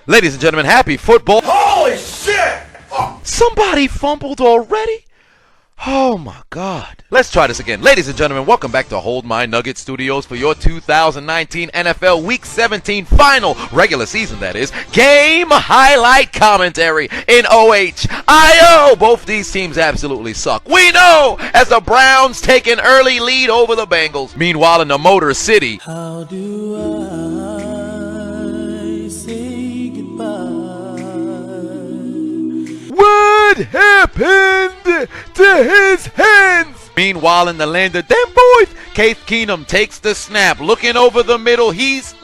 Ladies and gentlemen, happy football. Holy shit! Oh. Somebody fumbled already? Oh my God. Let's try this again. Ladies and gentlemen, welcome back to Hold My Nugget Studios for your 2019 NFL Week 17 final, regular season that is, game highlight commentary in OHIO. Both these teams absolutely suck. We know, as the Browns take an early lead over the Bengals. Meanwhile, in the Motor City, how do I say goodbye? what happened to his hands? Meanwhile, in the land of them boys, Case Keenum takes the snap. Looking over the middle, he's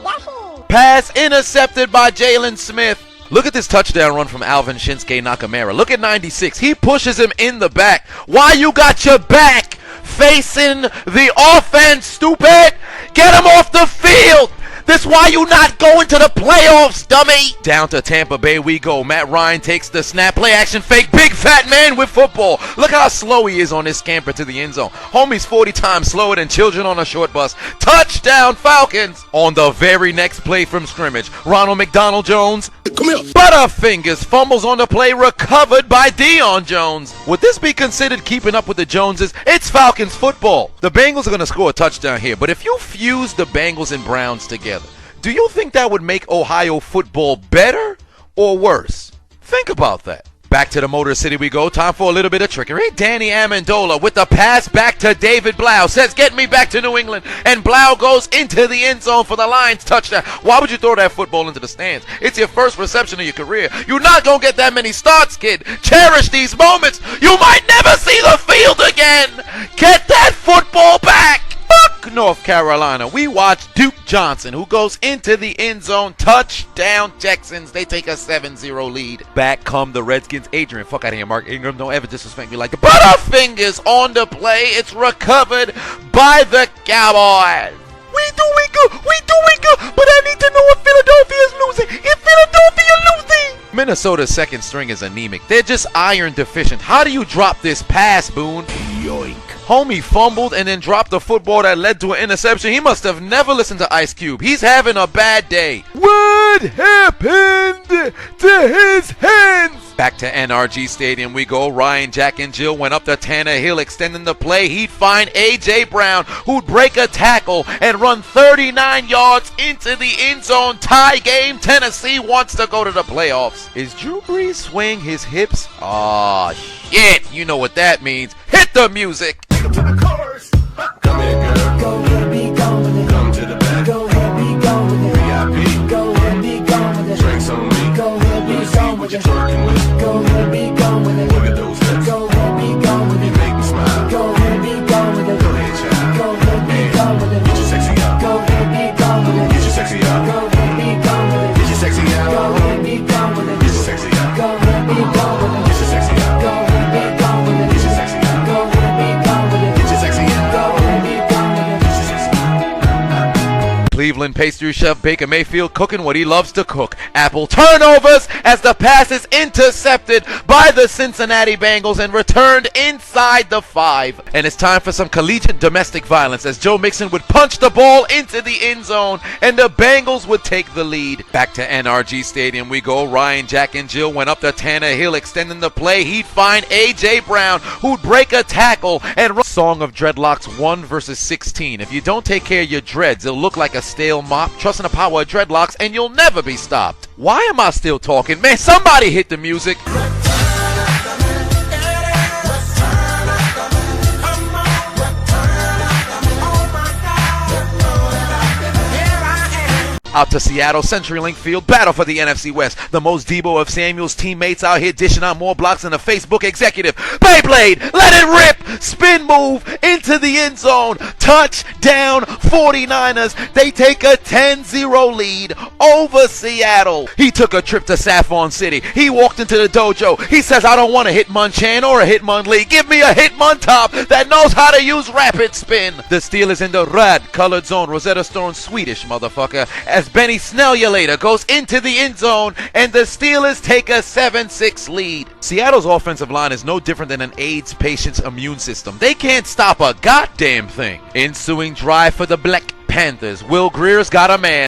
pass intercepted by Jalen Smith. Look at this touchdown run from Alvin Shinsuke Nakamura. Look at 96. He pushes him in the back. Why you got your back facing the offense, stupid? Get him off the field. This why you not going to the playoffs, dummy. Down to Tampa Bay we go. Matt Ryan takes the snap, play action fake, big fat man with football. Look how slow he is on this scamper to the end zone. Homie's 40 times slower than children on a short bus. Touchdown Falcons. On the very next play from scrimmage, Ronald McDonald Jones, come here, Butterfingers fumbles on the play, recovered by Deion Jones. Would this be considered keeping up with the Joneses? It's Falcons football. The Bengals are going to score a touchdown here, but if you fuse the Bengals and Browns together, do you think that would make Ohio football better or worse? Think about that. Back to the Motor City we go. Time for a little bit of trickery. Danny Amendola with the pass back to David Blau. Says, get me back to New England. And Blau goes into the end zone for the Lions touchdown. Why would you throw that football into the stands? It's your first reception of your career. You're not going to get that many starts, kid. Cherish these moments. You might never see the field again. Get that football back. Fuck North Carolina. We watch Duke Johnson, who goes into the end zone. Touchdown Texans. They take a 7-0 lead. Back come the Redskins. Adrian, fuck out of here, Mark Ingram. Don't ever disrespect me like the Butterfingers on the play. It's recovered by the Cowboys. We doing good. But I need to know if Philadelphia is losing. If Philadelphia losing. Minnesota's second string is anemic. They're just iron deficient. How do you drop this pass, Boone? Yoink. Homie fumbled and then dropped the football that led to an interception. He must have never listened to Ice Cube. He's having a bad day. What happened to his hands? Back to NRG Stadium we go. Ryan, Jack, and Jill went up to Tannehill, extending the play. He'd find A.J. Brown, who'd break a tackle and run 39 yards into the end zone. Tie game. Tennessee wants to go to the playoffs. Is Drew Brees swaying his hips? Aw, shit. You know what that means. Hit the music. To the chorus. Come here, girl. Go ahead, be gone with it. Come to the back. Go ahead, be gone with it. VIP. Go ahead, be gone with it. Drinks on me. Go ahead, be gone What with you it. twerking with? Go ahead, be gone with it. Look at those hips. Go ahead, be gone with You it. make me smile. Go ahead, be gone with it. Go ahead, child. Go ahead, be gone with it. Get your sexy out. Go ahead, be gone with it. Get your sexy out. Go ahead, be gone with it. Get your sexy out. Go ahead, be gone with it. Get your sexy out. Go ahead, be gone with it. Get your sexy out. Go ahead, be gone with it. Get your sexy out. Go ahead, be gone with it. Get your sexy out. Go ahead, be gone with it. Get your sexy out. Cleveland pastry chef Baker Mayfield cooking what he loves to cook. Apple turnovers as the pass is intercepted by the Cincinnati Bengals and returned inside the 5. And it's time for some collegiate domestic violence as Joe Mixon would punch the ball into the end zone and the Bengals would take the lead. Back to NRG Stadium we go. Ryan, Jack, and Jill went up to Tannehill, extending the play. He'd find A.J. Brown, who'd break a tackle and run. Song of Dreadlocks 1 versus 16. If you don't take care of your dreads, it'll look like a stale mop. Trust in the power of dreadlocks and you'll never be stopped. Why am I still talking? Man, somebody hit the music. Out to Seattle, CenturyLink Field, battle for the NFC West. The most Debo of Samuel's teammates out here dishing out more blocks than a Facebook executive. Beyblade, let it rip, spin move into the end zone. Touchdown 49ers. They take a 10-0 lead over Seattle. He took a trip to Saffron City. He walked into the dojo. He says, I don't want a Hitmonchan or a Hitmonlee. Give me a Hitmontop that knows how to use rapid spin. The Steelers in the red colored zone. Rosetta Stone Swedish, motherfucker. As Benny Snellulator goes into the end zone and the Steelers take a 7-6 lead. Seattle's offensive line is no different than an AIDS patient's immune system. They can't stop a goddamn thing. Ensuing drive for the Black Panthers. Will Greer's got a man.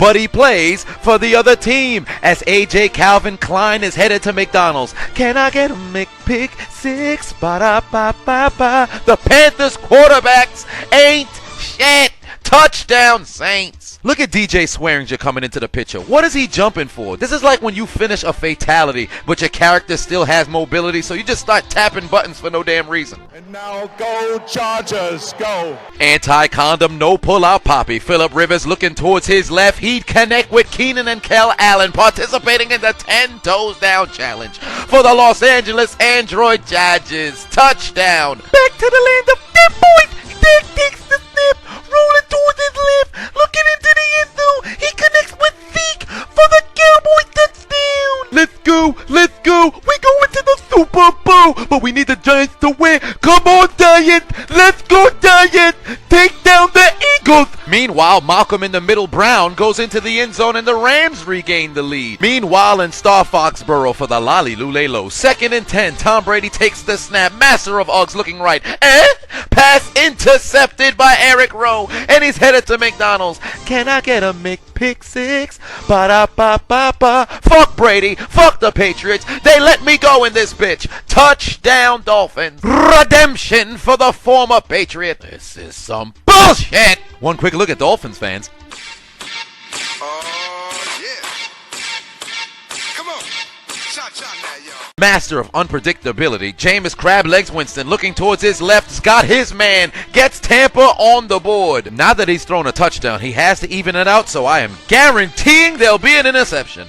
but he plays for the other team as AJ Calvin Klein is headed to McDonald's. Can I get a McPick 6? Ba-da-ba-ba-ba. The Panthers quarterbacks ain't shit. Touchdown, Saints. Look at DJ Swearinger coming into the picture. What is he jumping for? This is like when you finish a fatality, but your character still has mobility, so you just start tapping buttons for no damn reason. And now go Chargers, go. Anti-condom, no pull-out Poppy. Phillip Rivers looking towards his left. He'd connect with Keenan and Kel Allen, participating in the 10 toes down challenge for the Los Angeles Android Chargers. Touchdown. Back to the land of them boys. Dak takes the snap, rolling towards his left, looking into the end zone. He connects with Zeke for the Cowboy touchdown. Let's go, let's go. We going to the Super Bowl, but we need the Giants to win. Come on, Giants. Let's go, Giants. Take down the Eagles. Meanwhile, Malcolm in the middle, Brown, goes into the end zone and the Rams regain the lead. Meanwhile, in Star Foxborough for the Lolly Lulelo, 2nd and 10, Tom Brady takes the snap. Master of Uggs looking right. Pass intercepted by Eric Rowe, and he's headed to McDonald's. Can I get a McPick 6? Ba-da-ba-ba-ba. Fuck Brady. Fuck the Patriots. They let me go in this bitch. Touchdown, Dolphins. Redemption for the former Patriot. This is some bullshit. One quick look at Dolphins fans. Yeah. Come on. Cha-cha now, y'all. Master of unpredictability, Jameis Crablegs Winston looking towards his left, has got his man, gets Tampa on the board. Now that he's thrown a touchdown, he has to even it out, so I am guaranteeing there'll be an interception.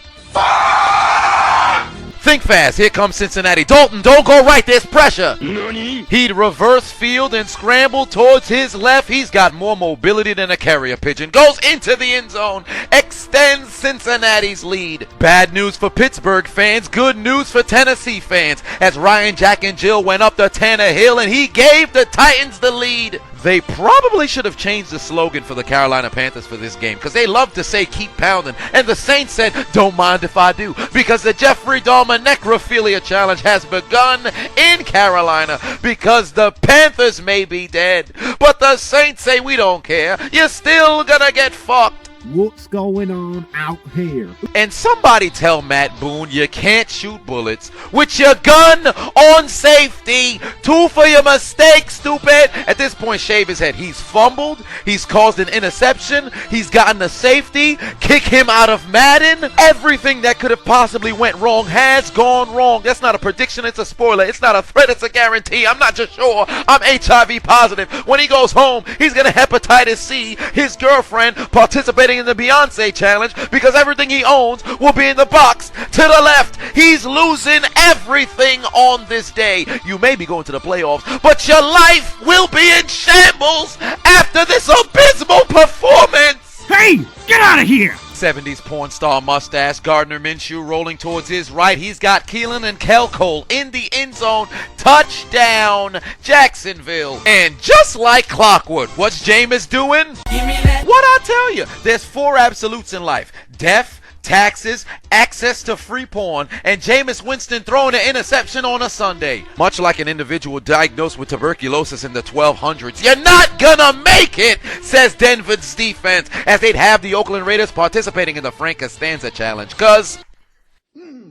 Think fast, here comes Cincinnati. Dalton, don't go right, there's pressure. He'd reverse field and scramble towards his left. He's got more mobility than a carrier pigeon. Goes into the end zone, extends Cincinnati's lead. Bad news for Pittsburgh fans, good news for Tennessee fans, as Ryan, Jack, and Jill went up the Tannehill and he gave the Titans the lead. They probably should have changed the slogan for the Carolina Panthers for this game, because they love to say keep pounding, and the Saints said don't mind if I do, because the Jeffrey Dahmer Necrophilia Challenge has begun in Carolina, because the Panthers may be dead, but the Saints say we don't care, you're still gonna get fucked. What's going on out here? And somebody tell Matt Boone you can't shoot bullets with your gun on safety. 2 for your mistake, stupid. At this point, shave his head. He's fumbled. He's caused an interception. He's gotten a safety. Kick him out of Madden. Everything that could have possibly went wrong has gone wrong. That's not a prediction. It's a spoiler. It's not a threat. It's a guarantee. I'm not just sure. I'm HIV positive. When he goes home, he's going to hepatitis C. His girlfriend participating in the Beyonce challenge, because everything he owns will be in the box to the left. He's losing everything on this day. You may be going to the playoffs, but your life will be in shambles after this abysmal performance. Hey, get out of here! 70s porn star mustache Gardner Minshew rolling towards his right. He's got Keelan and Kel Cole in the end zone. Touchdown, Jacksonville. And just like clockwork, what's Jameis doing? Give me that. What I tell you, there's 4 absolutes in life: death, taxes, access to free porn, and Jameis Winston throwing an interception on a Sunday. Much like an individual diagnosed with tuberculosis in the 1200s, you're not gonna make it, says Denver's defense, as they'd have the Oakland Raiders participating in the Frank Costanza challenge, cause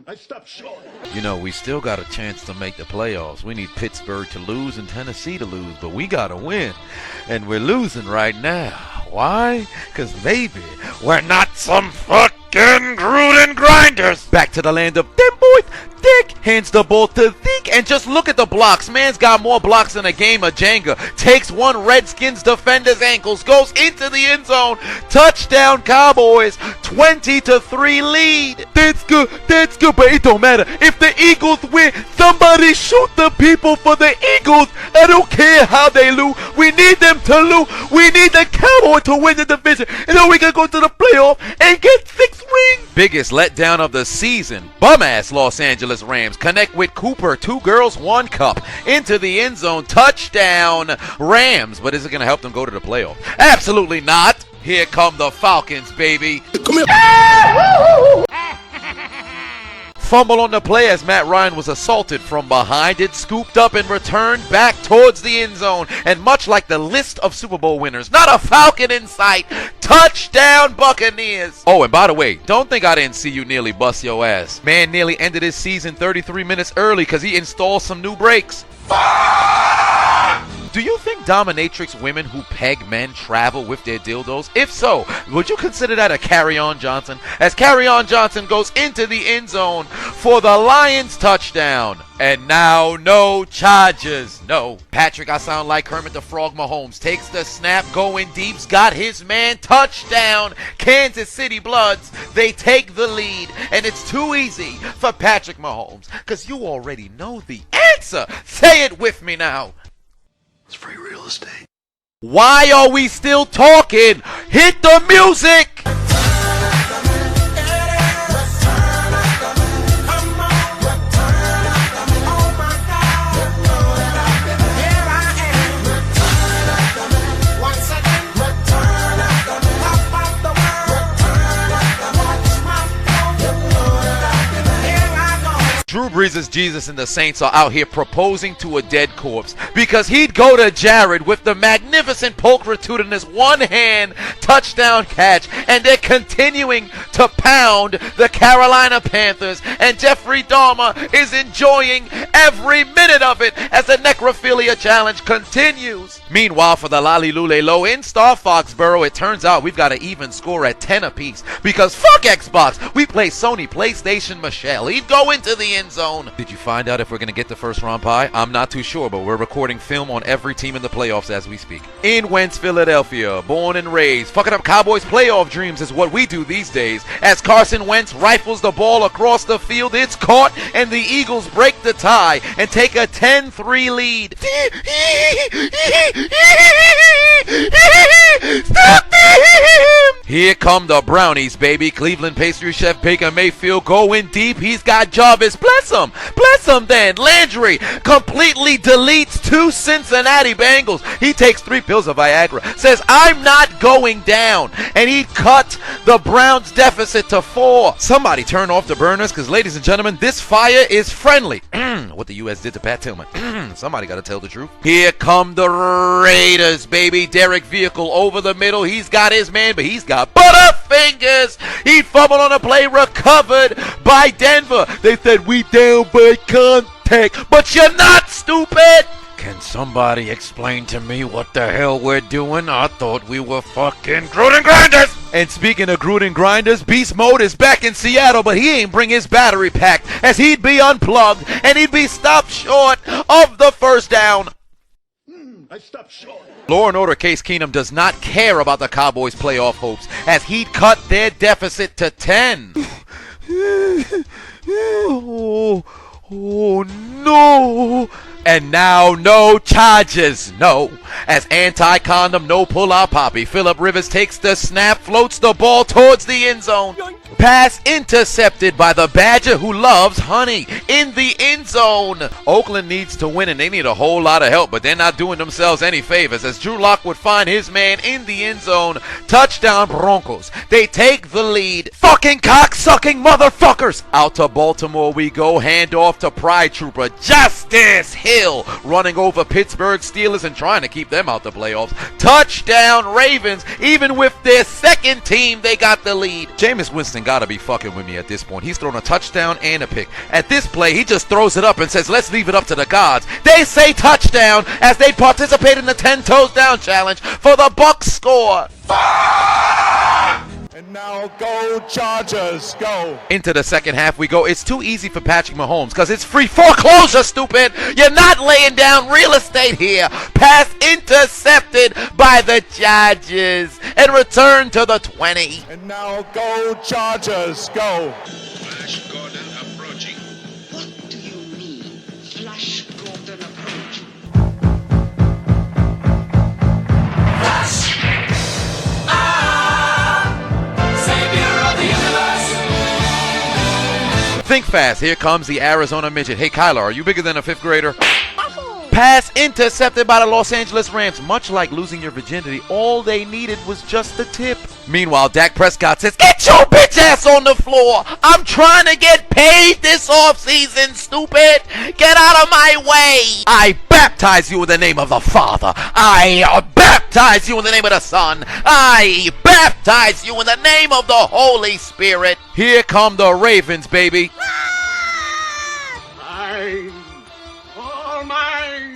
I stopped short. you know, we still got a chance to make the playoffs. We need Pittsburgh to lose and Tennessee to lose, but we gotta win, and we're losing right now. Why? Because baby, we're not some fucking Gruden grinders. Back to the land of them boys. Dick hands the ball to Zeke, and just look at the blocks. Man's got more blocks than a game of Jenga. Takes one Redskins defender's ankles, goes into the end zone. Touchdown Cowboys, 20-3 lead. That's good, but it don't matter. If the Eagles win, somebody shoot the people for the Eagles. I don't care how they lose. We need them to lose. We need the Cowboys to win the division, and then we can go to the playoff and get 6 rings. Biggest letdown of the season. Bum-ass Los Angeles Rams connect with Cooper. 2 girls, 1 cup. Into the end zone. Touchdown Rams. But is it going to help them go to the playoff? Absolutely not. Here come the Falcons, baby. Come here. fumble on the play as Matt Ryan was assaulted from behind. It scooped up and returned back towards the end zone. And much like the list of Super Bowl winners, not a Falcon in sight. Touchdown Buccaneers. Oh, and by the way, don't think I didn't see you nearly bust your ass. Man nearly ended his season 33 minutes early because he installed some new brakes. Do you think dominatrix women who peg men travel with their dildos? If so, would you consider that a Carry-On Johnson? As Carry-On Johnson goes into the end zone for the Lions touchdown. And now no charges. No. Patrick, I sound like Kermit the Frog Mahomes. Takes the snap, going deep's got his man. Touchdown. Kansas City Bloods. They take the lead. And it's too easy for Patrick Mahomes. Because you already know the answer. Say it with me now. It's free real estate. Why are we still talking? Hit the music! Drew Brees' Jesus and the Saints are out here proposing to a dead corpse because he'd go to Jared with the magnificent pulchritudinous one-hand touchdown catch, and they're continuing to pound the Carolina Panthers, and Jeffrey Dahmer is enjoying every minute of it as the necrophilia challenge continues. Meanwhile, for the Lalilulelo in Star Foxborough, it turns out we've got an even score at 10 apiece because fuck Xbox, we play Sony PlayStation Michelle. He'd go into the end zone. Did you find out if we're going to get the first round bye? I'm not too sure, but we're recording film on every team in the playoffs as we speak. In Wentz, Philadelphia, born and raised, fucking up Cowboys playoff dreams is what we do these days. As Carson Wentz rifles the ball across the field, it's caught, and the Eagles break the tie and take a 10-3 lead. Stop him! Here come the Brownies, baby. Cleveland pastry chef Baker Mayfield going deep. He's got Jarvis. Bless him. Bless him then. Landry completely deletes 2 Cincinnati Bengals. He takes 3 pills of Viagra. Says, I'm not going down. And he cut the Browns deficit to 4. Somebody turn off the burners because, ladies and gentlemen, this fire is friendly. What the U.S. did to Pat Tillman. Somebody got to tell the truth. Here come the Raiders, baby. Derek Vehicle over the middle. He's got his man, but he's got butterfingers. He fumbled on a play, recovered by Denver. They said we down by contact, but you're not, stupid. Can somebody explain to me what the hell we're doing? I thought we were fucking Gruden grinders. And speaking of Gruden grinders, Beast Mode is back in Seattle, but he ain't bring his battery pack, as he'd be unplugged and he'd be stopped short of the first down. I stopped short. Law and Order Case Keenum does not care about the Cowboys' playoff hopes, as he'd cut their deficit to 10. Oh no! And now no charges, no. As anti-condom, no pull-out Poppy, Phillip Rivers takes the snap, floats the ball towards the end zone. Pass intercepted by the Badger who loves honey in the end zone. Oakland needs to win and they need a whole lot of help, but they're not doing themselves any favors as Drew Lock would find his man in the end zone. Touchdown Broncos. They take the lead. Fucking cock-sucking motherfuckers. Out to Baltimore we go. Hand off to Pride Trooper Justice Hill, running over Pittsburgh Steelers and trying to keep them out the playoffs. Touchdown Ravens. Even with their second team, they got the lead. Jameis Winston gotta be fucking with me at this point. He's thrown a touchdown and a pick. At this play, he just throws it up and says, let's leave it up to the gods. They say touchdown as they participate in the 10 toes down challenge for the Bucs score. And now go Chargers, go. Into the second half we go. It's too easy for Patrick Mahomes because it's free foreclosure, stupid. You're not laying down real estate here. Pass intercepted by the Chargers and return to the 20. And now go Chargers, go. Flash Gordon approaching. What do you mean, Flash Gordon approaching? Think fast. Here comes the Arizona midget. Hey, Kyler, are you bigger than a 5th grader? Pass intercepted by the Los Angeles Rams. Much like losing your virginity, all they needed was just the tip. Meanwhile, Dak Prescott says, "Get your bitch ass on the floor. I'm trying to get paid this offseason, stupid. Get out of my way. I baptize you in the name of the Father. I baptize you in the name of the Son. I baptize you in the name of the Holy Spirit." Here come the Ravens, baby.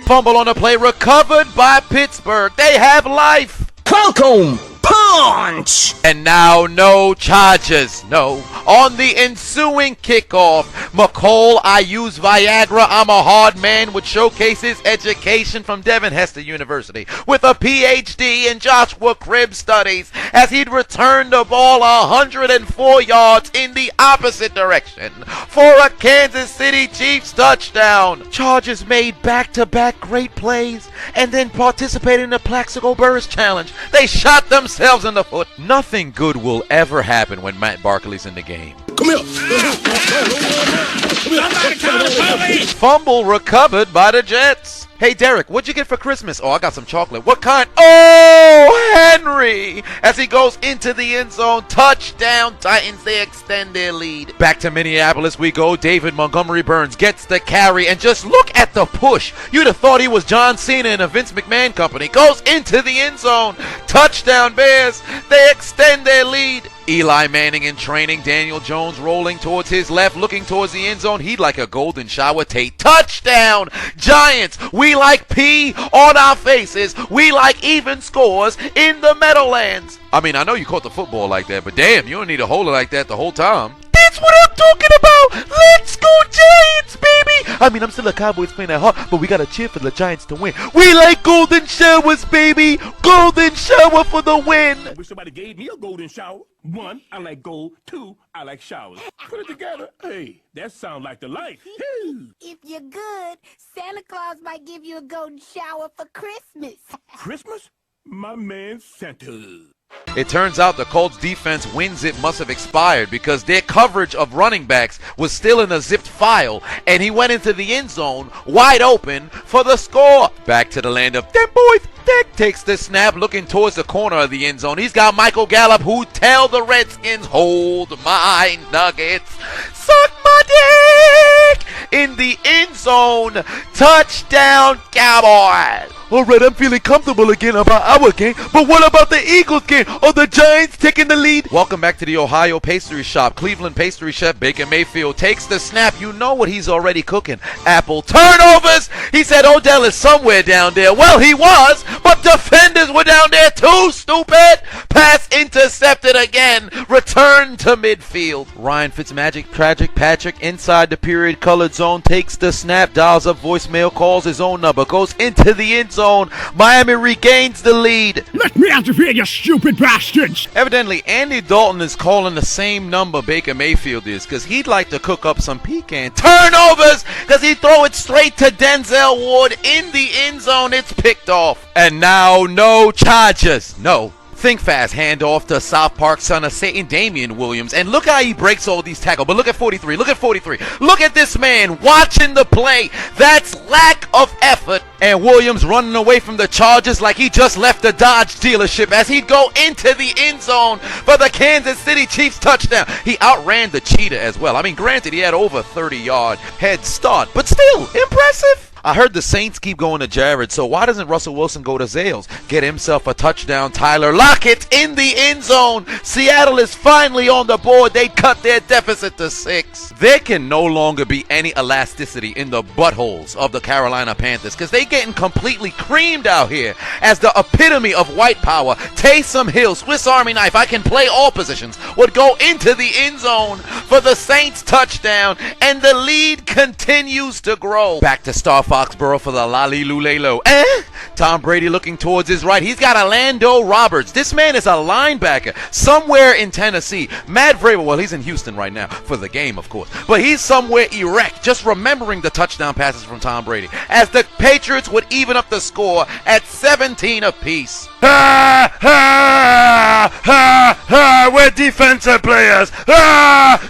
Fumble on the play, recovered by Pittsburgh. They have life. Welcome, punch! And now no charges. No. On the ensuing kickoff, McCall, I use Viagra, I'm a hard man, would showcase his education from Devin Hester University with a PhD in Joshua Cribb studies as he'd return the ball 104 yards in the opposite direction for a Kansas City Chiefs touchdown. Chargers made back-to-back great plays and then participated in the Plaxico Burress Challenge. They shot themselves in the foot. Nothing good will ever happen when Matt Barkley's in the game. Come here. Fumble recovered by the Jets. Hey, Derek, what'd you get for Christmas? Oh, I got some chocolate. What kind? Oh, Henry! As he goes into the end zone. Touchdown, Titans. They extend their lead. Back to Minneapolis we go. David Montgomery Burns gets the carry. And just look at the push. You'd have thought he was John Cena in a Vince McMahon company. Goes into the end zone. Touchdown, Bears. They extend their lead. Eli Manning in training. Daniel Jones rolling towards his left, looking towards the end zone. He'd like a golden shower. Tate. Touchdown, Giants. We like pee on our faces. We like even scores in the Meadowlands. I mean, I know you caught the football like that, but damn, you don't need to hold it like that the whole time. That's what I'm talking about. Let's go Giants, baby. I mean, I'm still a Cowboys fan at heart, but we gotta cheer for the Giants to win. We like golden showers, baby. Golden shower for the win. I wish somebody gave me a golden shower. 1, I like gold. 2, I like showers. Put it together. Hey, that sounds like the life. If you're good, Santa Claus might give you a golden shower for Christmas. Christmas? My man Santa. It turns out the Colts defense wins it must have expired because their coverage of running backs was still in a zipped file, and he went into the end zone wide open for the score. Back to the land of them boys. Dak takes the snap looking towards the corner of the end zone. He's got Michael Gallup who tell the Redskins, hold my nuggets. Suck my dick! In the end zone. Touchdown, Cowboys. All right, I'm feeling comfortable again about our game, but what about the Eagles game? Are the Giants taking the lead? Welcome back to the Ohio Pastry Shop. Cleveland pastry chef Baker Mayfield takes the snap. You know what he's already cooking. Apple turnovers. He said Odell is somewhere down there. Well, he was, but defenders were down there too, stupid. Pass intercepted again. Return to midfield. Ryan Fitzmagic, Tragic Patrick, inside the period colored zone, takes the snap, dials up voicemail, calls his own number, goes into the end zone. Miami regains the lead. Let me interfere, you stupid bastards! Evidently, Andy Dalton is calling the same number Baker Mayfield is because he'd like to cook up some pecan turnovers because he'd throw it straight to Denzel Ward in the end zone. It's picked off. And now no charges. No. Think fast, handoff to South Park son of Satan, Damian Williams. And look how he breaks all these tackles. But look at 43. Look at 43. Look at this man watching the play. That's lack of effort. And Williams running away from the Chargers like he just left the Dodge dealership as he'd go into the end zone for the Kansas City Chiefs touchdown. He outran the cheetah as well. I mean, granted, he had over 30-yard head start, but still impressive. I heard the Saints keep going to Jared, so why doesn't Russell Wilson go to Zales? Get himself a touchdown. Tyler Lockett in the end zone. Seattle is finally on the board. They cut their deficit to 6. There can no longer be any elasticity in the buttholes of the Carolina Panthers because they getting completely creamed out here as the epitome of white power. Taysom Hill, Swiss Army knife, I can play all positions, would go into the end zone for the Saints touchdown, and the lead continues to grow. Back to Star Foxborough for the Lali Lulelo. Tom Brady looking towards his right. He's got Orlando Roberts. This man is a linebacker somewhere in Tennessee. Matt Vrabel, well, he's in Houston right now for the game, of course. But he's somewhere erect, just remembering the touchdown passes from Tom Brady, as the Patriots would even up the score at 17 apiece. We're defensive players.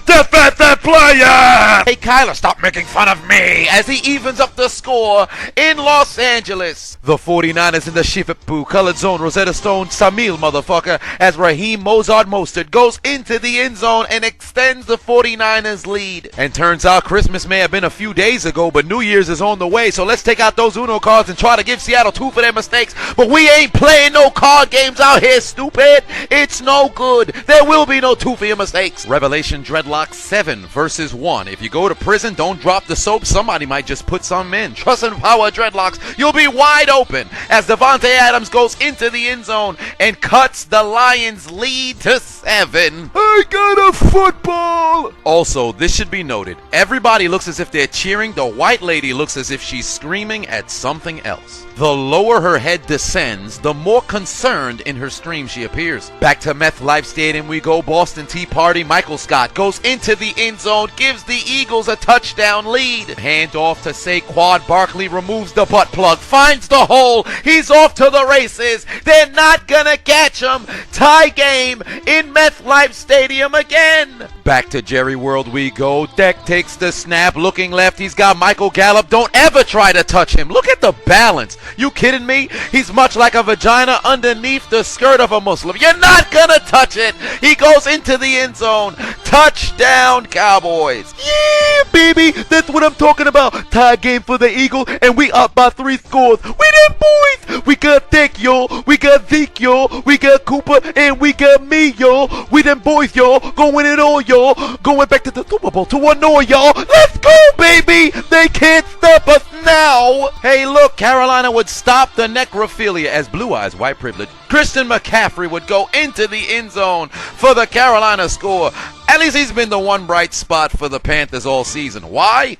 Defensive players. Hey, Kyler, stop making fun of me, as he evens up the score in Los Angeles. The 49ers in the Shifapu colored zone, Rosetta Stone, Samil, motherfucker, as Raheem Mozart Mostert goes into the end zone and extends the 49ers lead. And turns out Christmas may have been a few days ago, but New Year's is on the way, so let's take out those Uno cards and try to give Seattle two for their mistakes. But we ain't playing no card games out here, stupid. It's no good. There will be no two for your mistakes. Revelation Dreadlock 7 versus 1. If you go to prison, don't drop the soap. Somebody might just put some in. Trust and power dreadlocks. You'll be wide open as Devontae Adams goes into the end zone and cuts the Lions' lead to 7. I got a football. Also, this should be noted. Everybody looks as if they're cheering. The white lady looks as if she's screaming at something else. The lower her head descends, the more concerned in her scream she appears. Back to MetLife Stadium we go. Boston Tea Party Michael Scott goes into the end zone, gives the Eagles a touchdown lead. Hand off to Saquon Barkley, removes the butt plug, finds the hole. He's off to the races. They're not gonna catch him. Tie game in MetLife Stadium again. Back to Jerry World we go. Deck takes the snap, looking left. He's got Michael Gallup. Don't ever try to touch him. Look at the balance. You kidding me? He's much like a vagina underneath the skirt of a Muslim. You're not gonna touch it. He goes into the end zone. Touchdown, Cowboys. Yeah, baby. That's what I'm talking about. Tie game for the Eagle, and we up by 3 scores. We them boys. We got Dick, y'all. We got Zeke, y'all. We got Cooper, and we got me, y'all. We them boys, y'all. Going it all, y'all. Going back to the Super Bowl to annoy y'all. Let's go, baby. They can't stop us now. Hey, look, Carolina would stop the necrophilia as Blue Eyes White Privilege. Christian McCaffrey would go into the end zone for the Carolina score. At least he's been the one bright spot for the Panthers all season. Why?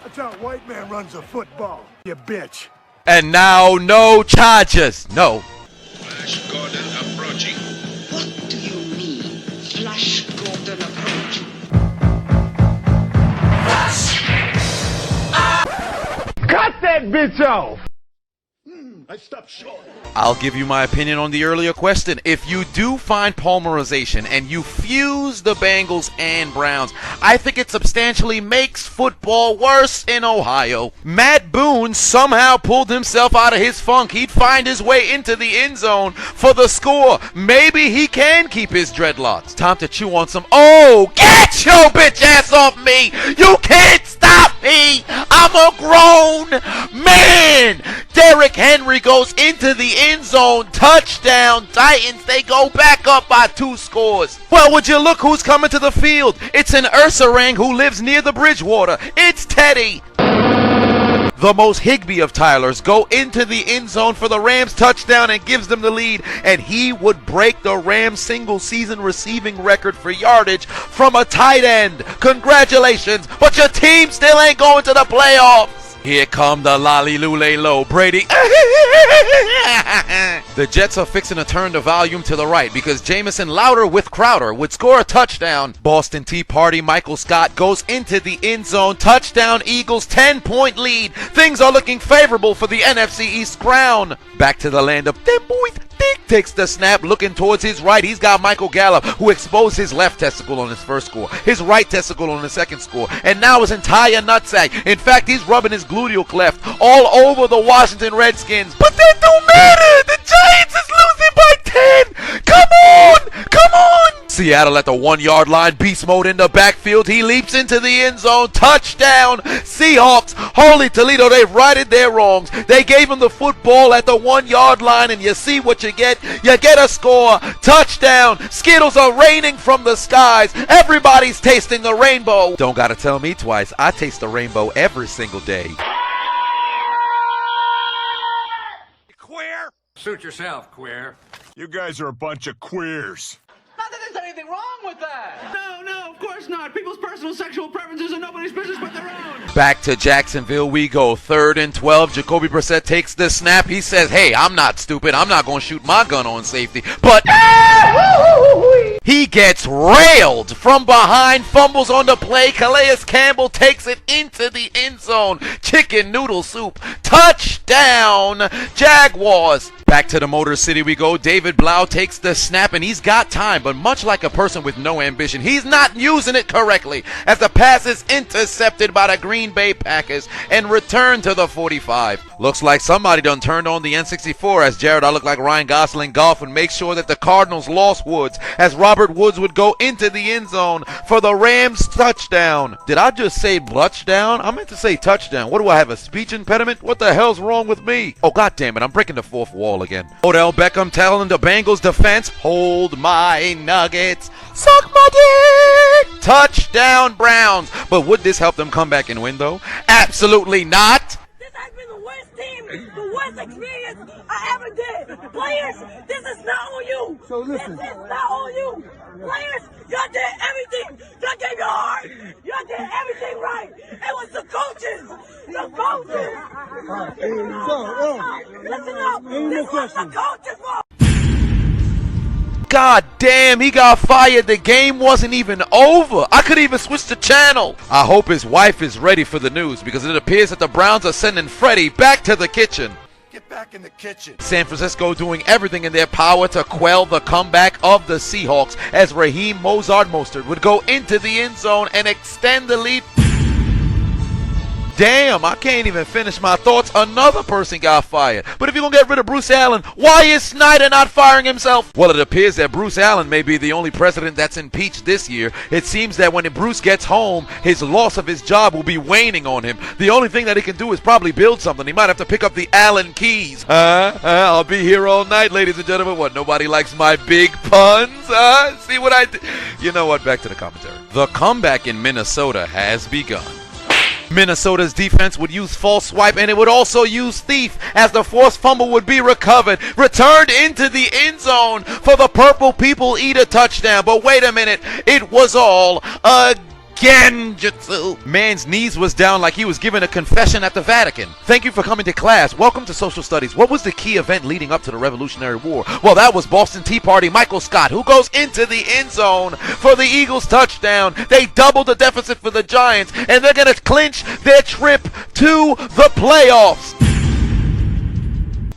That's how a white man runs a football, you bitch. And now, no charges. No. Flash Gordon approaching. What do you mean, Flash Gordon approaching? Cut that bitch off. I stopped short. I'll give you my opinion on the earlier question. If you do find polymerization and you fuse the Bengals and Browns, I think it substantially makes football worse in Ohio. Matt Boone somehow pulled himself out of his funk. He'd find his way into the end zone for the score. Maybe he can keep his dreadlocks. Time to chew on some. Oh, get your bitch ass off me! You can't stop me! I'm a grown man! Derrick Henry goes into the end zone. Touchdown, Titans. They go back up by 2 scores. Well, would you look who's coming to the field? It's an Ursarang who lives near the Bridgewater. It's Teddy. The most Higbee of Tylers go into the end zone for the Rams touchdown and gives them the lead, and he would break the Rams single season receiving record for yardage from a tight end. Congratulations, but your team still ain't going to the playoffs. Here come the lolly lule low, Brady. The Jets are fixing to turn the volume to the right because Jamison Louder with Crowder would score a touchdown. Boston Tea Party Michael Scott goes into the end zone. Touchdown Eagles, 10-point lead. Things are looking favorable for the NFC East crown. Back to the land of them boys. Dick takes the snap, looking towards his right. He's got Michael Gallup, who exposed his left testicle on his first score, his right testicle on the second score, and now his entire nutsack. In fact, he's rubbing his gluteal cleft all over the Washington Redskins. But that don't matter! The Giants is losing by 10! Come on! Come on! Seattle at the 1-yard line, beast mode in the backfield. He leaps into the end zone. Touchdown! Seahawks! Holy Toledo, they've righted their wrongs. They gave him the football at the 1-yard line, and you see what you get. You get a score. Touchdown! Skittles are raining from the skies. Everybody's tasting the rainbow. Don't gotta tell me twice. I taste the rainbow every single day. Queer? Suit yourself, queer. You guys are a bunch of queers. Not that there's anything wrong with that. No, of course course not. People's personal sexual preferences are nobody's business but their own. Back to Jacksonville we go. 3rd and 12. Jacoby Brissett takes the snap. He says, hey, I'm not stupid. I'm not going to shoot my gun on safety. But he gets railed from behind, fumbles on the play. Calais Campbell takes it into the end zone. Chicken noodle soup. Touchdown, Jaguars. Back to the Motor City we go. David Blau takes the snap, and he's got time, but much like a person with no ambition, he's not using it correctly as the pass is intercepted by the Green Bay Packers and returned to the 45. Looks like somebody done turned on the N64 as Jared, I look like Ryan Gosling golf and make sure that the Cardinals lost Woods as Robert Woods would go into the end zone for the Rams touchdown. Did I just say touchdown? I meant to say touchdown. What do I have, a speech impediment? What the hell's wrong with me? Oh, God damn it, I'm breaking the fourth wall again. Odell Beckham telling the Bengals defense, hold my nuggets, suck my dick. Touchdown Browns. But would this help them come back and win though? Absolutely not. This has been the worst team, the worst experience I ever did. Players, this is not on you. So listen. This is not on you. Players, y'all did everything. Y'all gave your heart. Y'all did everything right. It was the coaches. The coaches. Listen up. This was the coaches' fault. God damn, he got fired. The game wasn't even over. I could even switch the channel. I hope his wife is ready for the news because it appears that the Browns are sending Freddie back to the kitchen. Get back in the kitchen. San Francisco doing everything in their power to quell the comeback of the Seahawks as Raheem Mostert would go into the end zone and extend the lead. Damn, I can't even finish my thoughts. Another person got fired. But if you're going to get rid of Bruce Allen, why is Snyder not firing himself? Well, it appears that Bruce Allen may be the only president that's impeached this year. It seems that when Bruce gets home, his loss of his job will be waning on him. The only thing that he can do is probably build something. He might have to pick up the Allen keys. I'll be here all night, ladies and gentlemen. What, nobody likes my big puns? See what I did? You know what? Back to the commentary. The comeback in Minnesota has begun. Minnesota's defense would use false swipe, and it would also use thief as the forced fumble would be recovered, returned into the end zone for the Purple People eat a touchdown. But wait a minute, it was all a Genjutsu. Man's knees was down like he was giving a confession at the Vatican. Thank you for coming to class. Welcome to social studies. What was the key event leading up to the Revolutionary War? Well, that was Boston Tea Party Michael Scott, who goes into the end zone for the Eagles touchdown. They doubled the deficit for the Giants, and they're going to clinch their trip to the playoffs.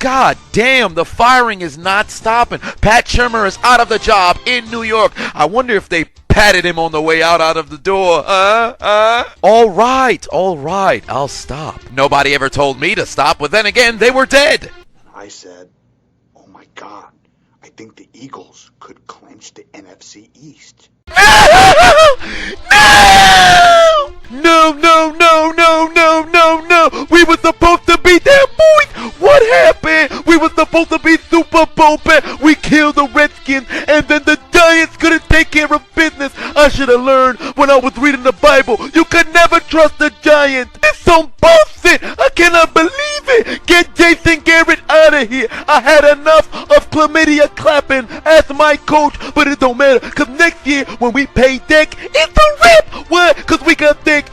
God damn, the firing is not stopping. Pat Shermer is out of the job in New York. I wonder if they patted him on the way out of the door. All right, I'll stop. Nobody ever told me to stop, but then again, they were dead. I said, oh my God, I think the Eagles could clinch the NFC East. No. We were supposed to be there, boys. What happened? We were supposed to be Super Bowl bet. We killed the Redskins, and then the Giants couldn't take care of business. I should have learned when I was reading the Bible. You could never trust the Giants. It's some bullshit. I cannot believe it. Get Jason Garrett out of here. I had enough of chlamydia clapping as my coach, but it don't matter, because next year when we pay Dick, it's a rip. What? Because we got Dick.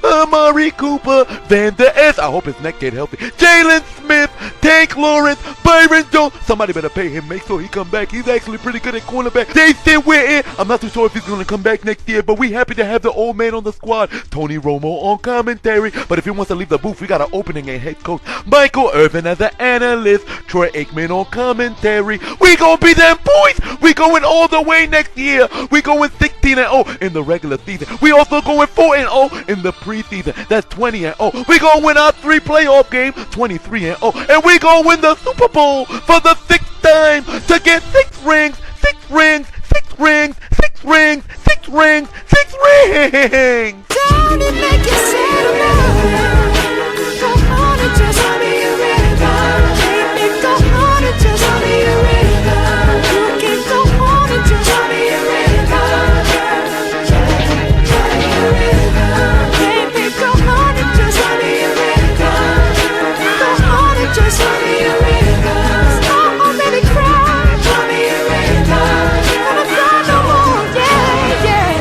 Amari Cooper, Van Der Esch, I hope his neck get healthy, Jalen Smith, Tank Lawrence, Byron Jones. Somebody better pay him, make sure he come back. He's actually pretty good at cornerback. Jason Witten, I'm not too sure if he's going to come back next year, but we happy to have the old man on the squad. Tony Romo on commentary, but if he wants to leave the booth, we got an opening at head coach. Michael Irvin as an analyst, Troy Aikman on commentary. We gonna be them boys. We going all the way next year. We going 16-0 in the regular season. We also going 4-0 in the preseason. That's 20-0. We gonna win our 3 playoff games, 23-0, and we gonna win the Super Bowl for the 6th time to get 6 rings, 6 rings, 6 rings, 6 rings, 6 rings, 6 rings. Don't it make you sad? Go on and just tell me you're ready. Go on and just tell me you're ready. You can go on and just tell me you're ready. Baby, go on and just tell me you're ready. Go on and just tell me you're ready. Stop already crying. Tell me you're ready. Gonna cry no more, yeah.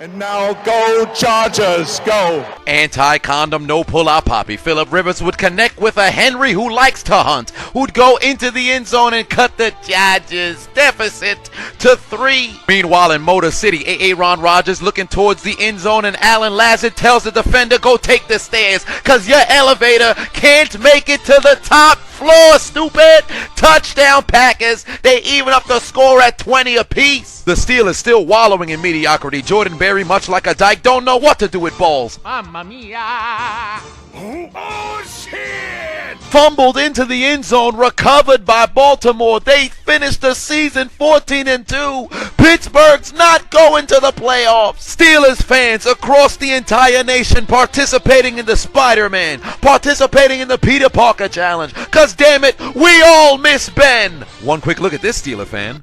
And now go Chargers, go. Anti-condom, no pull-out Poppy. Phillip Rivers would connect with a Henry who likes to hunt, who'd go into the end zone and cut the Chargers deficit to 3. Meanwhile, in Motor City, Aaron Rodgers looking towards the end zone, and Alan Lazard tells the defender, go take the stairs, cause your elevator can't make it to the top floor, stupid. Touchdown Packers. They even up the score at 20 apiece. The Steelers still wallowing in mediocrity. Jordan Berry, much like a dyke, don't know what to do with balls. Mamma mia! Oh, shit! Fumbled into the end zone, recovered by Baltimore. They finished the season 14-2. Pittsburgh's not going to the playoffs. Steelers fans across the entire nation participating in the Spider-Man, participating in the Peter Parker Challenge. Cause damn it, we all miss Ben. One quick look at this Steeler fan.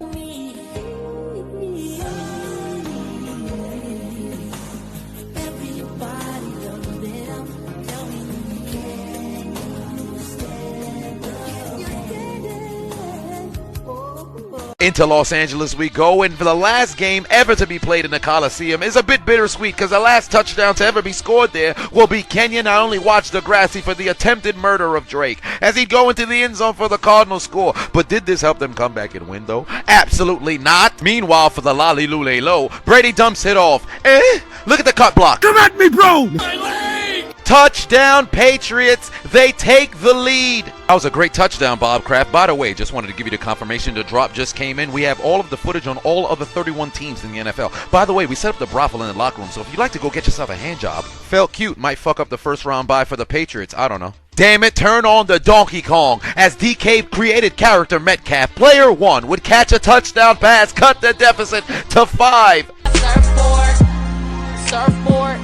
Into Los Angeles we go, and for the last game ever to be played in the Coliseum is a bit bittersweet because the last touchdown to ever be scored there will be Kenya not only watch Degrassi for the attempted murder of Drake as he'd go into the end zone for the Cardinals score. But did this help them come back and win though? Absolutely not. Meanwhile, for the Lolly Lule Low, Brady dumps it off. Look at the cut block. Come at me, bro! Touchdown Patriots, they take the lead. That was a great touchdown, Bob Kraft. By the way, just wanted to give you the confirmation the drop just came in. We have all of the footage on all of the 31 teams in the NFL. By the way, we set up the brothel in the locker room, so if you'd like to go get yourself a hand job, felt cute, might fuck up the first round bye for the Patriots, I don't know. Damn it, turn on the Donkey Kong as DK created character Metcalf. Player 1 would catch a touchdown pass, cut the deficit to 5. Surfboard.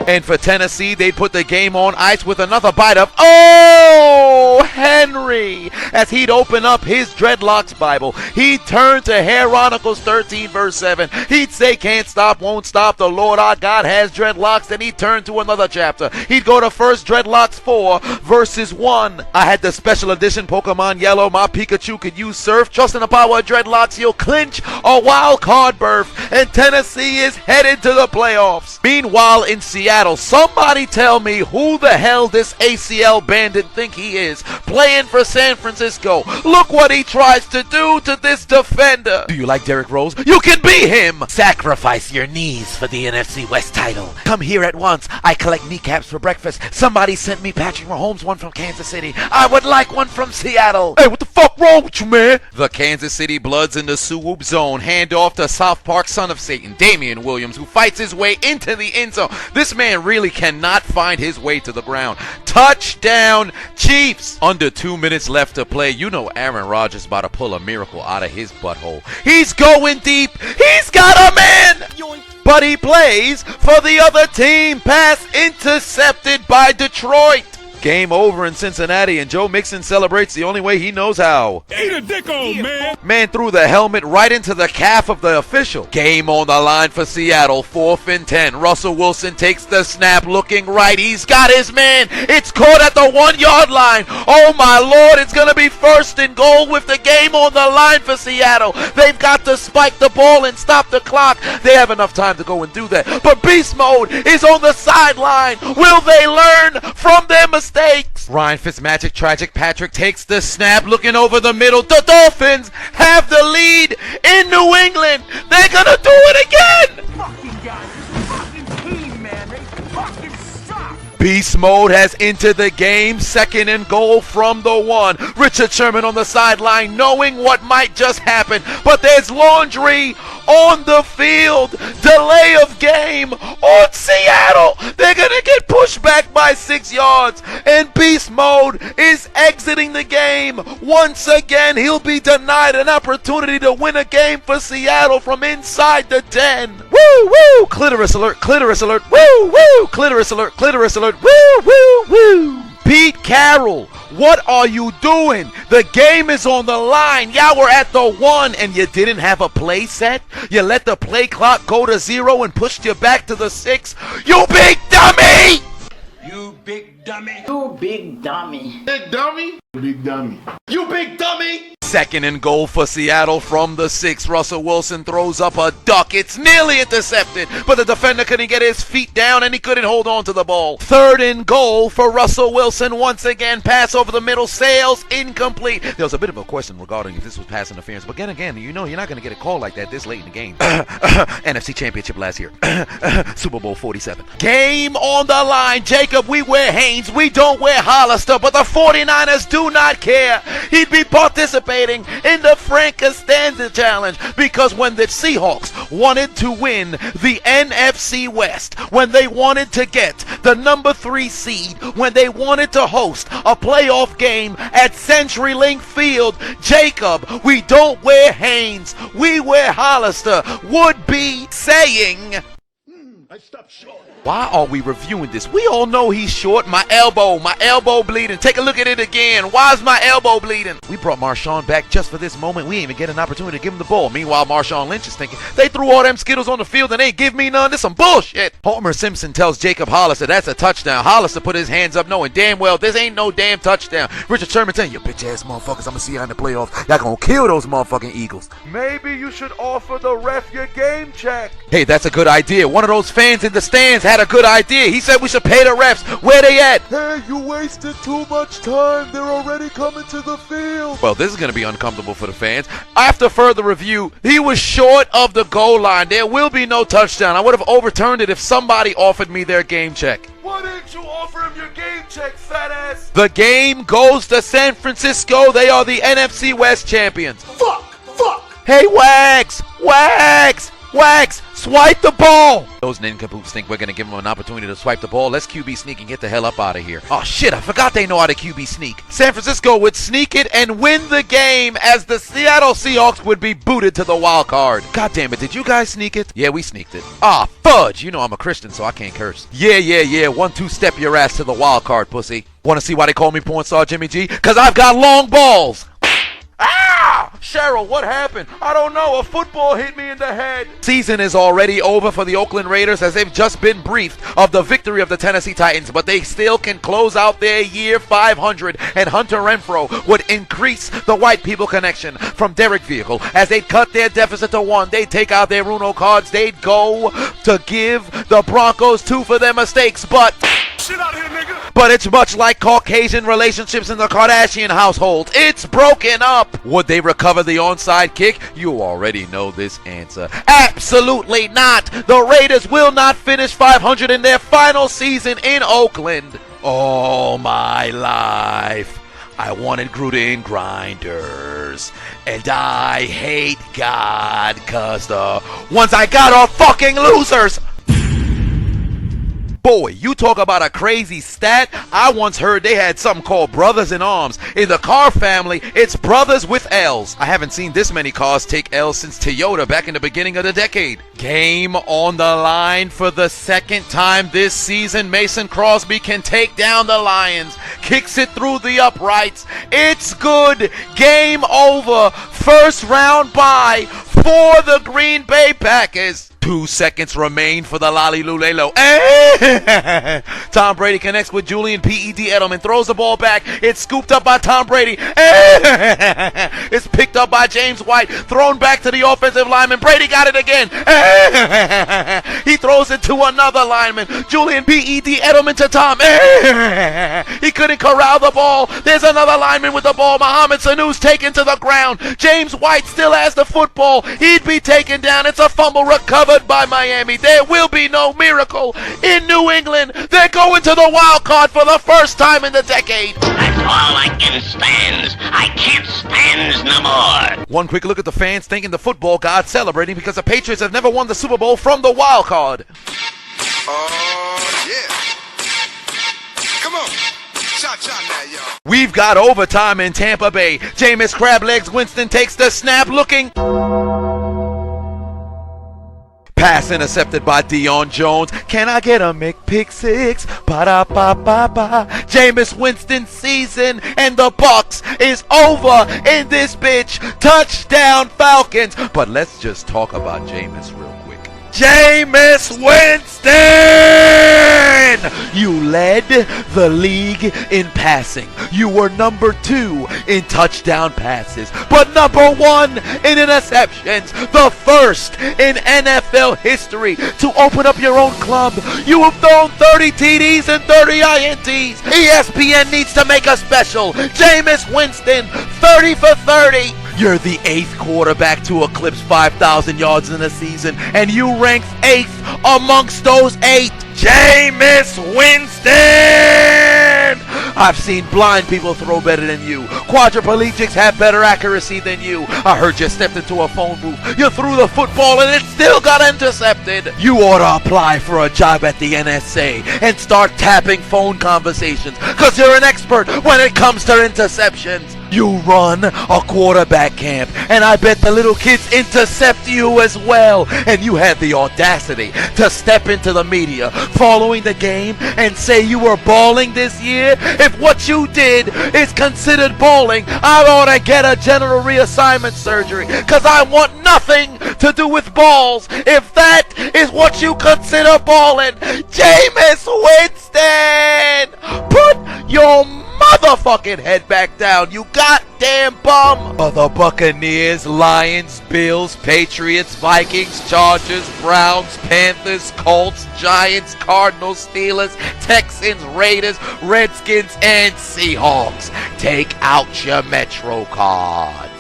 And for Tennessee, they put the game on ice with another bite of, oh, Henry. As he'd open up his Dreadlocks Bible, he'd turn to Chronicles 13, verse 7. He'd say, can't stop, won't stop, the Lord our God has dreadlocks. Then he'd turn to another chapter. He'd go to 1 Dreadlocks 4, verses 1. I had the special edition Pokemon Yellow. My Pikachu could use Surf. Trust in the power of dreadlocks, you'll clinch a wild card berth. And Tennessee is headed to the playoffs. Meanwhile, in Seattle, somebody tell me who the hell this ACL bandit think he is, playing for San Francisco. Look what he tries to do to this defender. Do you like Derrick Rose? You can be him. Sacrifice your knees for the NFC West title. Come here at once. I collect kneecaps for breakfast. Somebody sent me Patrick Mahomes one from Kansas City. I would like one from Seattle. Hey, what the fuck wrong with you, man? The Kansas City Bloods in the swoop zone. Hand off to South Park son of Satan, Damian Williams, who fights his way into the end zone. This man really cannot find his way to the ground. Touchdown Chiefs. Under 2 minutes left to play. You know Aaron Rodgers about to pull a miracle out of his butthole. He's going deep. He's got a man. But he plays for the other team. Pass intercepted by Detroit. Game over in Cincinnati, and Joe Mixon celebrates the only way he knows how. Eat a dick, old man! Man threw the helmet right into the calf of the official. Game on the line for Seattle, 4th and 10. Russell Wilson takes the snap, looking right. He's got his man. It's caught at the 1 yard line. Oh my Lord, it's going to be 1st and goal with the game on the line for Seattle. They've got to spike the ball and stop the clock. They have enough time to go and do that. But Beast Mode is on the sideline. Will they learn from their mistakes? Ryan Fitzmagic Tragic Patrick takes the snap, looking over the middle. The Dolphins have the lead in New England. They're gonna do it again. Fucking guys, this fucking team, man. They fucking suck. Beast Mode has entered the game, 2nd and goal from the 1. Richard Sherman on the sideline, knowing what might just happen, but there's laundry on the field. Delay of game on Seattle. They're gonna get pushed back by 6 yards, and Beast Mode is exiting the game. Once again, he'll be denied an opportunity to win a game for Seattle from inside the 10. Woo woo! Clitoris alert! Clitoris alert! Woo woo! Clitoris alert! Clitoris alert! Woo woo woo! Pete Carroll, what are you doing? The game is on the line. Y'all were at the 1 and you didn't have a play set? You let the play clock go to 0 and pushed you back to the 6? You big dummy! You big dummy. You big dummy. Big dummy? Big dummy. You big dummy! Second and goal for Seattle from the 6. Russell Wilson throws up a duck. It's nearly intercepted, but the defender couldn't get his feet down and he couldn't hold on to the ball. Third and goal for Russell Wilson. Once again, pass over the middle, sails incomplete. There was a bit of a question regarding if this was pass interference, but again, you know you're not going to get a call like that this late in the game. NFC Championship last year. Super Bowl 47. Game on the line. Jacob, we wear Hanes. We don't wear Hollister, but the 49ers do not care. He'd be participating in the Frank Costanza Challenge because when the Seahawks wanted to win the NFC West, when they wanted to get the number 3 seed, when they wanted to host a playoff game at CenturyLink Field, Jacob, we don't wear Hanes, we wear Hollister, would be saying, I stopped short. why are we reviewing this? We all know he's short. My elbow bleeding. Take a look at it again. Why is my elbow bleeding? We brought Marshawn back just for this moment. We ain't even get an opportunity to give him the ball. Meanwhile, Marshawn Lynch is thinking, they threw all them Skittles on the field and they ain't give me none. This some bullshit. Homer Simpson tells Jacob Hollister that's a touchdown. Hollister put his hands up knowing damn well this ain't no damn touchdown. Richard Sherman saying, you bitch ass motherfuckers, I'm gonna see you in the playoffs. Y'all gonna kill those motherfucking Eagles. Maybe you should offer the ref your game check. Hey, that's a good idea. One of those fans in the stands had a good idea. He said we should pay the refs. Where they at? Hey, you wasted too much time. They're already coming to the field. Well, this is going to be uncomfortable for the fans. After further review, he was short of the goal line. There will be no touchdown. I would have overturned it if somebody offered me their game check. Why didn't you offer him your game check, fat ass? The game goes to San Francisco. They are the NFC West champions. Fuck! Hey, Wags! Swipe the ball! Those nincompoops think we're going to give them an opportunity to swipe the ball. Let's QB sneak and get the hell up out of here. Oh shit, I forgot they know how to QB sneak. San Francisco would sneak it and win the game as the Seattle Seahawks would be booted to the wild card. God damn it, did you guys sneak it? Yeah, we sneaked it. Ah, fudge! You know I'm a Christian, so I can't curse. Yeah. 1-2 step your ass to the wild card, pussy. Want to see why they call me porn star Jimmy G? Cause I've got long balls! Ah! Cheryl, what happened? I don't know. A football hit me in the head. Season is already over for the Oakland Raiders as they've just been briefed of the victory of the Tennessee Titans, but they still can close out their year 500, and Hunter Renfrow would increase the white people connection from Derek Vehicle as they'd cut their deficit to 1. They'd take out their Uno cards. They'd go to give the Broncos 2 for their mistakes, but Shit out here, nigga. But it's much like Caucasian relationships in the Kardashian household. It's broken up. Would they recover the onside kick? You already know this answer. Absolutely not. The Raiders will not finish 500 in their final season in Oakland. All my life, I wanted Gruden grinders. And I hate God because the ones I got are fucking losers. Boy, you talk about a crazy stat. I once heard they had something called brothers in arms. In the car family, it's brothers with L's. I haven't seen this many cars take L's since Toyota back in the beginning of the decade. Game on the line for the second time this season. Mason Crosby can take down the Lions. Kicks it through the uprights. It's good. Game over. First round bye for the Green Bay Packers. 2 seconds remain for the Lolly-Lulelo. Tom Brady connects with Julian P.E.D. Edelman. Throws the ball back. It's scooped up by Tom Brady. It's picked up by James White. Thrown back to the offensive lineman. Brady got it again. He throws it to another lineman. Julian P.E.D. Edelman to Tom. He couldn't corral the ball. There's another lineman with the ball. Mohamed Sanu's taken to the ground. James White still has the football. He'd be taken down. It's a fumble recovered by Miami. There will be no miracle in New England. They're going to the wild card for the first time in the decade. That's all I can stand. I can't stand no more. One quick look at the fans thanking the football god, celebrating because the Patriots have never won the Super Bowl from the wild card. Yeah. Come on. Cha-cha now, y'all. We've got overtime in Tampa Bay. Jameis Crablegs Winston takes the snap looking. Pass intercepted by Deion Jones. Can I get a McPick-6? Ba-da-ba-ba-ba. Jameis Winston's season and the Bucs is over in this bitch. Touchdown Falcons. But let's just talk about Jameis real quick. Jameis Winston! You led the league in passing. You were number 2 in touchdown passes, but number 1 in interceptions. The first in NFL history to open up your own club. You have thrown 30 TDs and 30 INTs. ESPN needs to make a special. Jameis Winston, 30 for 30. You're the 8th quarterback to eclipse 5,000 yards in a season, and you ranked 8th amongst those 8. Jameis Winston! I've seen blind people throw better than you. Quadriplegics have better accuracy than you. I heard you stepped into a phone booth. You threw the football and it still got intercepted. You ought to apply for a job at the NSA and start tapping phone conversations, because you're an expert when it comes to interceptions. You run a quarterback camp, and I bet the little kids intercept you as well. And you had the audacity to step into the media following the game and say you were balling this year. If what you did is considered balling, I ought to get a general reassignment surgery, because I want nothing to do with balls if that is what you consider balling. Jameis Winston, put your motherfucking head back down, you goddamn bum! The Buccaneers, Lions, Bills, Patriots, Vikings, Chargers, Browns, Panthers, Colts, Giants, Cardinals, Steelers, Texans, Raiders, Redskins, and Seahawks. Take out your Metro cards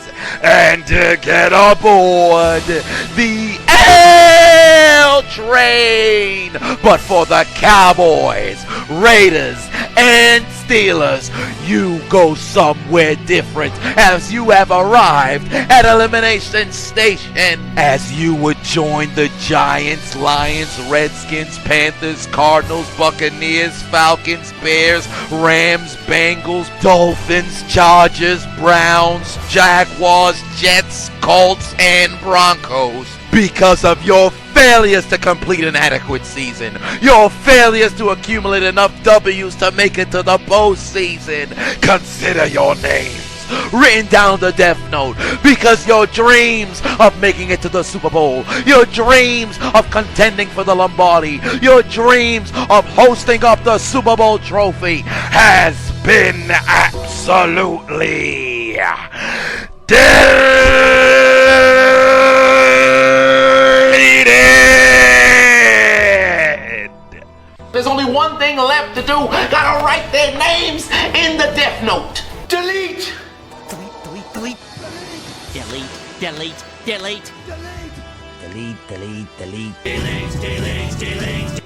and get aboard the L train. But for the Cowboys, Raiders, and Steelers, you go somewhere different, as you have arrived at Elimination Station, as you would join the Giants, Lions, Redskins, Panthers, Cardinals, Buccaneers, Falcons, Bears, Rams, Bengals, Dolphins, Chargers, Browns, Jaguars, Jets, Colts, and Broncos. Because of your failures to complete an adequate season, your failures to accumulate enough W's to make it to the postseason, consider your names written down the death note, because your dreams of making it to the Super Bowl, your dreams of contending for the Lombardi, your dreams of hosting up the Super Bowl trophy has been absolutely deleted. There's only one thing left to do. Gotta write their names in the death note. Delete! Delete, delete, delete. Delete, delete, delete. Delete, delete, delete. Delete, delete, delete.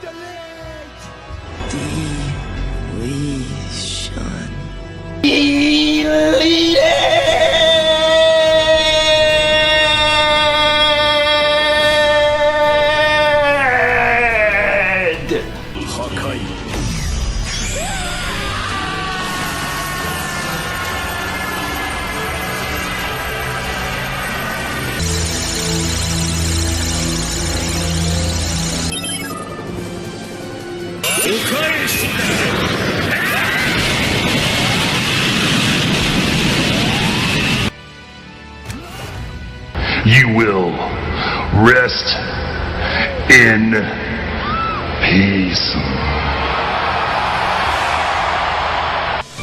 You will rest in peace.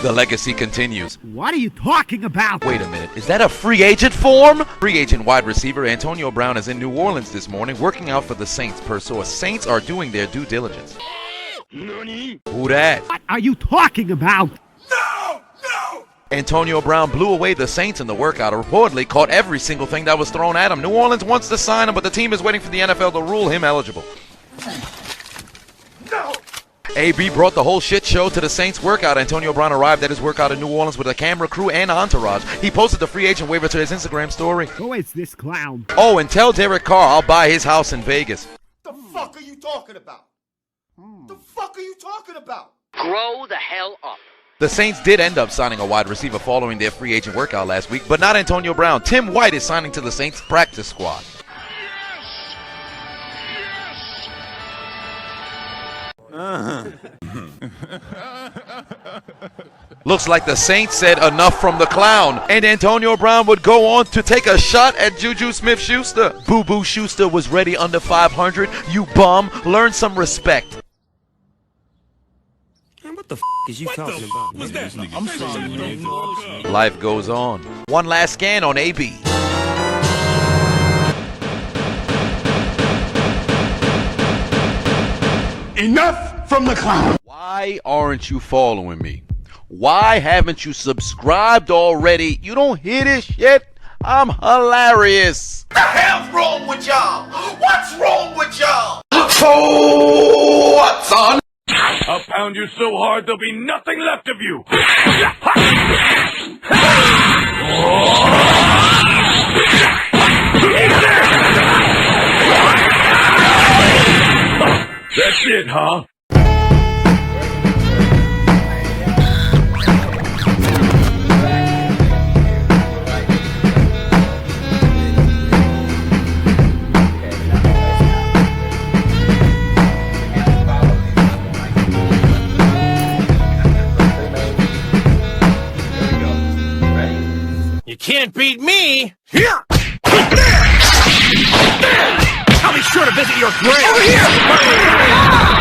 The legacy continues. What are you talking about? Wait a minute, is that a free agent form? Free agent wide receiver Antonio Brown is in New Orleans this morning working out for the Saints. Per source, Saints are doing their due diligence. Nani? Who that? What are you talking about? No! No! Antonio Brown blew away the Saints in the workout, reportedly caught every single thing that was thrown at him. New Orleans wants to sign him, but the team is waiting for the NFL to rule him eligible. No! AB brought the whole shit show to the Saints workout. Antonio Brown arrived at his workout in New Orleans with a camera crew and entourage. He posted the free agent waiver to his Instagram story. Who is this clown? Oh, and tell Derek Carr I'll buy his house in Vegas. The fuck are you talking about? The fuck are you talking about? Grow the hell up. The Saints did end up signing a wide receiver following their free agent workout last week, but not Antonio Brown. Tim White is signing to the Saints practice squad. Looks like the Saints said enough from the clown, and Antonio Brown would go on to take a shot at Juju Smith-Schuster. Boo-Boo Schuster was ready under 500. You bum, learn some respect. What the f is you talking about? What's that? I'm sorry. Life goes on. One last scan on AB. Enough from the clown. Why aren't you following me? Why haven't you subscribed already? You don't hear this shit? I'm hilarious. What the hell's wrong with y'all? What's wrong with y'all? So what's on? I'll pound you so hard there'll be nothing left of you. That's it, huh? You can't beat me! I'll be sure to visit your grave! Over here!